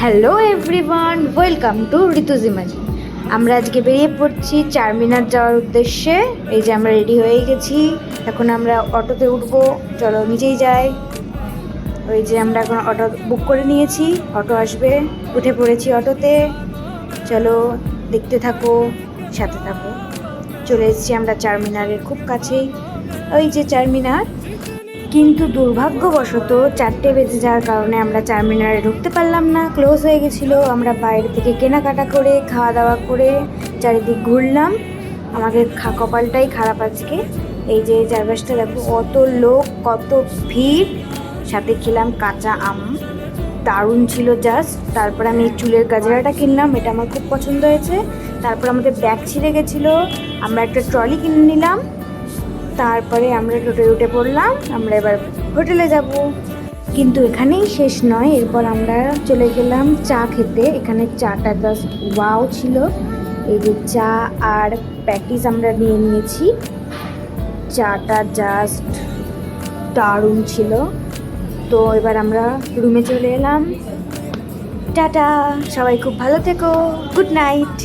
Hello everyone, welcome to Ritujimaji. আমরা আজকে বেরিয়ে পড়ছি চারমিনার যাওয়ার উদ্দেশ্যে। এই যে আমরা রেডি হয়ে গেছি, এখন আমরা অটোতে উঠবো। চলো নিচেই যাই। ওই যে আমরা এখন অটো বুক করে নিয়েছি, অটো আসবে, উঠে পড়েছি অটোতে। চলো দেখতে থাকো, সাথে থাকো। চলে এসেছি আমরা চারমিনারের খুব কাছেই, ওই যে চারমিনার। কিন্তু দুর্ভাগ্যবশত 4টে বেজে যাওয়ার কারণে আমরা চারমিনারে ঢুকতে পারলাম না, ক্লোজ হয়ে গেছিলো। আমরা বাইরে থেকে কেনাকাটা করে খাওয়া দাওয়া করে চারিদিক ঘুরলাম। আমাদের কপালটাই খারাপ আজকে। এই যে চারপাশটা দেখো, কত লোক, কত ভিড়। সাথে খেলাম কাঁচা আম, দারুণ ছিল জাস্ট। তারপর আমি এই চুলের গাজরাটা কিনলাম, এটা আমার খুব পছন্দ হয়েছে। তারপর আমাদের ব্যাগ ছিঁড়ে গেছিলো, আমরা একটা ট্রলি কিনে নিলাম। তারপরে আমরা টোটোয় উঠে পড়লাম, আমরা এবার হোটেলে যাব। কিন্তু এখানেই শেষ নয়, এরপর আমরা চলে গেলাম চা খেতে। এখানে চাটা জাস্ট ওয়াও ছিল। এই যে চা আর প্যাটিস আমরা নিয়ে নিয়েছি। চাটা জাস্ট দারুণ ছিল। তো এবার আমরা রুমে চলে এলাম। টাটা, সবাই খুব ভালো থেকো, গুড নাইট।